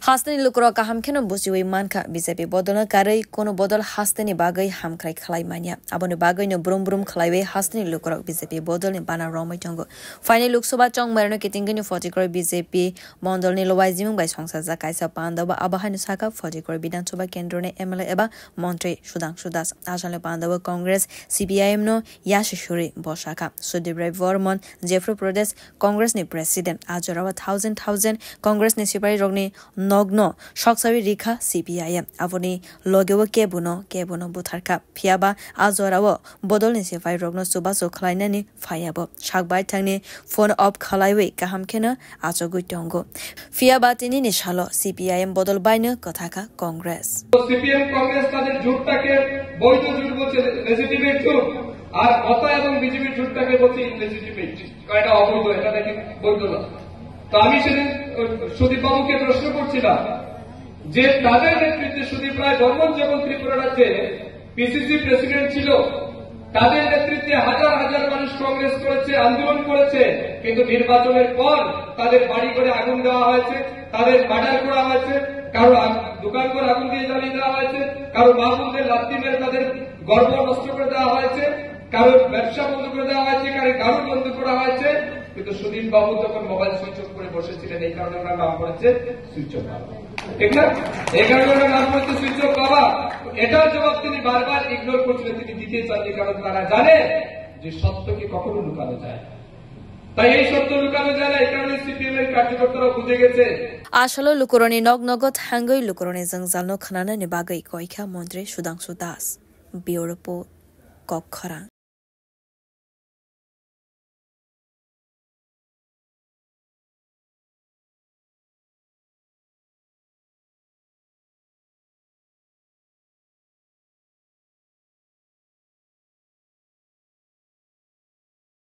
Hastani lukro kaham keno busiwi manka BJP bodolna karai kono bodol hastani bagai hamkrai khlai mania aboni bagai no brum brum khlaiwe hastani lukro BJP bodol ni bana romai tongo final loksoba chong marno kitingani 40 crore BJP mondol ni lowai jimung bai songsa ja kaisa pandaba abahani saka 40 crore bidansabha kendro ne MLA eba মন্ত্রী সুধাংশু দাস আসলে Pandava Congress CPIM no yashishuri boshaka Sudhir Rai Varman Jeffro Pradesh Congress ni president ajarawa thousand Congress ni sipari rogni nogno shoksawi rikha CPIM avoni logewo kebuno butharka phiaba ajorawo bodol ni sipari rogno subaso khlaina ni phayabo shakbai thangni phone off khalaiwe kaham khena achogui tongo phiaba tini ni shalo CPIM bodol baino kothaka Congress CPIM Congress তাদের জোটটাকে বৈধ জোট বলছে legitimate জোট আর কথা এবং BJP জোটটাকে বলছে ইনলেজিটিমেট এটা অবৈধ এটা নাকি বৈধ না তো আমি সেদিন সুদীপ বাবুকে প্রশ্ন করছিলাম যে তাদের নেতৃত্বে সুদীপ রায় বর্মন যখন ত্রিপুরা রাজ্যে পিসিসি প্রেসিডেন্ট ছিল তাদের নেতৃত্বে হাজার হাজার মানুষ কংগ্রেস করেছে আন্দোলন করেছে কিন্তু নির্বাচনের পর তাদের বাড়ি করে আগুন দেওয়া হয়েছে তাদের মার্ডার করা হয়েছে কারো দোকান করে আগুন দিয়ে জ্বালিয়ে দেওয়া হয়েছে কারো মা বোনদের লাথি মেরে তাদের গর্ব নষ্ট করে দেওয়া হয়েছে কারো ব্যবসা বন্ধ করে দেওয়া হয়েছে কারো গাড়ি বন্ধ করা হয়েছে কিন্তু সুদীপ বাবু তখন মোবাইল সুইচ অফ করে বসেছিলেন এই কারণে ওনার নাম করেছে সুইচ অফ বাবা ঠিক না এই কারণে ওনার নাম করেছে সুইচ অফ বাবা এটার জবাব তিনি বারবার ইগনোর করছিলেন তিনি দিতে চাননি কারণ তারা জানে যে সত্যকে কখনো লুকানো যায় তাই এই সত্য লুকানো যায় না এই কারণে সিপিএম এর কার্যকর্তারা বুঝে গেছে আসলে লুকরনি নগনগত হাঙ্গই লুকরনি জংজালনো খানানা ni bagai koika মন্ত্রী সুধাংশু দাস বিউরো কক্ষরা